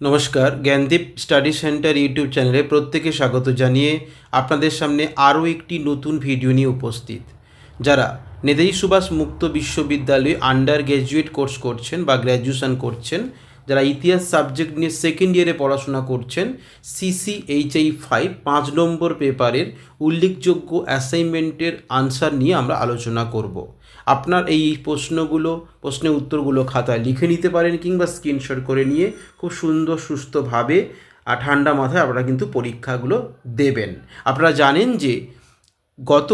নমস্কার, Gyandeep study centre YouTube চ্যানেলে প্রত্যেকে স্বাগত জানিয়ে আপনাদের সামনে আরও একটি নতুন ভিডিও নিয়ে উপস্থিত। যারা নেতাজি সুভাষ মুক্ত বিশ্ববিদ্যালয়ে আন্ডার গ্র্যাজুয়েট কোর্স করছেন বা গ্র্যাজুয়েশন করছেন, যারা ইতিহাস সাবজেক্ট নিয়ে সেকেন্ড ইয়ারে পড়াশোনা করছেন, CCHI 5 নম্বর পেপারের উল্লেখযোগ্য অ্যাসাইনমেন্টের আনসার নিয়ে আমরা আলোচনা করব। আপনার এই প্রশ্নের উত্তরগুলো খাতায় লিখে নিতে পারেন কিংবা স্ক্রিনশট করে নিয়ে খুব সুন্দর সুস্থভাবে ঠান্ডা মাথায় আপনারা কিন্তু পরীক্ষাগুলো দেবেন। আপনারা জানেন যে গত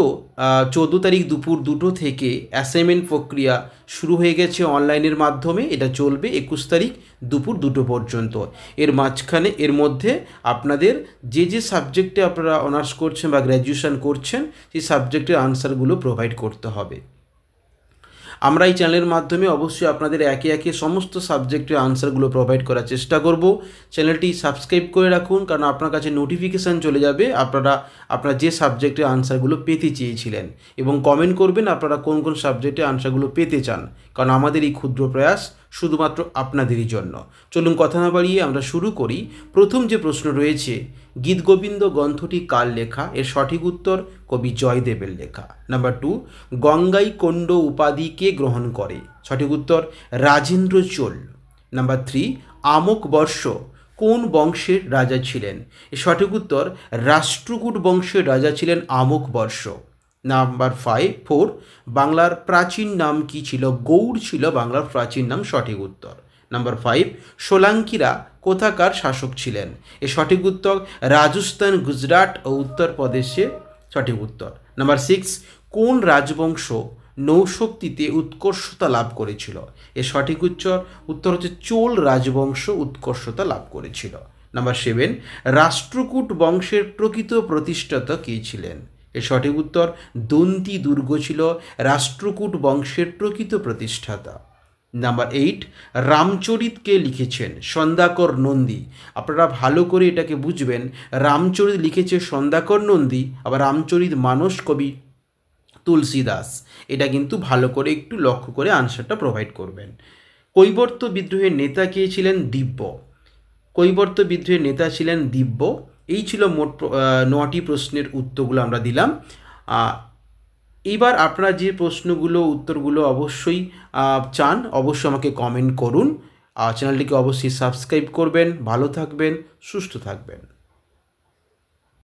14 তারিখ দুপুর 2টো থেকে অ্যাসাইনমেন্ট প্রক্রিয়া শুরু হয়ে গেছে অনলাইনের মাধ্যমে। এটা চলবে 21 তারিখ দুপুর 2টো পর্যন্ত। এর মধ্যে আপনাদের যে সাবজেক্টে আপনারা অনার্স করছেন বা গ্র্যাজুয়েশন করছেন সেই সাবজেক্টের আনসারগুলো প্রোভাইড করতে হবে। আমরা এই চ্যানেলের মাধ্যমে অবশ্যই আপনাদের একে একে সমস্ত সাবজেক্টের আনসারগুলো প্রোভাইড করার চেষ্টা করব। চ্যানেলটি সাবস্ক্রাইব করে রাখুন, কারণ আপনার কাছে নোটিফিকেশান চলে যাবে আপনারা যে সাবজেক্টের আনসারগুলো পেতে চেয়েছিলেন, এবং কমেন্ট করবেন আপনারা কোন কোন সাবজেক্টের আনসারগুলো পেতে চান, কারণ আমাদের এই ক্ষুদ্র প্রয়াস শুধুমাত্র আপনাদেরই জন্য। চলুন কথা না বাড়িয়ে আমরা শুরু করি। প্রথম যে প্রশ্ন রয়েছে, গীতগোবিন্দ গ্রন্থটি কার লেখা? এর সঠিক উত্তর কবি জয়দেবের লেখা। নাম্বার 2, গঙ্গাইকোন্ড উপাধি কে গ্রহণ করে? সঠিক উত্তর রাজেন্দ্র চোল। নাম্বার 3, আমক বর্ষ কোন বংশের রাজা ছিলেন? এর সঠিক উত্তর রাষ্ট্রকূট বংশের রাজা ছিলেন আমক বর্ষ। নাম্বার 4, বাংলার প্রাচীন নাম কি ছিল? গৌড় ছিল বাংলার প্রাচীন নাম। সঠিক উত্তর। নাম্বার 5, সোলাঙ্কিরা কোথাকার শাসক ছিলেন? এর সঠিক উত্তর রাজস্থান, গুজরাট ও উত্তরপ্রদেশে। সঠিক উত্তর। নাম্বার 6, কোন রাজবংশ নৌশক্তিতে উৎকর্ষতা লাভ করেছিল? এর সঠিক উত্তর হচ্ছে চোল রাজবংশ উৎকর্ষতা লাভ করেছিল। নাম্বার 7, রাষ্ট্রকূট বংশের প্রকৃত প্রতিষ্ঠাতা কে ছিলেন? এর সঠিক উত্তর দন্তি দুর্গ ছিল রাষ্ট্রকূট বংশের প্রকৃত প্রতিষ্ঠাতা। নাম্বার 8, রামচরিত কে লিখেছেন? সন্ধ্যাকর নন্দী। আপনারা ভালো করে এটাকে বুঝবেন, রামচরিত লিখেছে সন্ধ্যাকর নন্দী, আবার রামচরিত মানস কবি তুলসীদাস। এটা কিন্তু ভালো করে একটু লক্ষ্য করে আনসারটা প্রোভাইড করবেন। কৈবর্ত বিদ্রোহের নেতা কে ছিলেন? দিব্য। কৈবর্ত বিদ্রোহের নেতা ছিলেন দিব্য। এই ছিল মোট 9টি প্রশ্নের উত্তরগুলো আমরা দিলাম। এইবার আপনারা যে উত্তরগুলো অবশ্যই চান, অবশ্যই আমাকে কমেন্ট করুন। চ্যানেলটিকে অবশ্যই সাবস্ক্রাইব করবেন। ভালো থাকবেন, সুস্থ থাকবেন।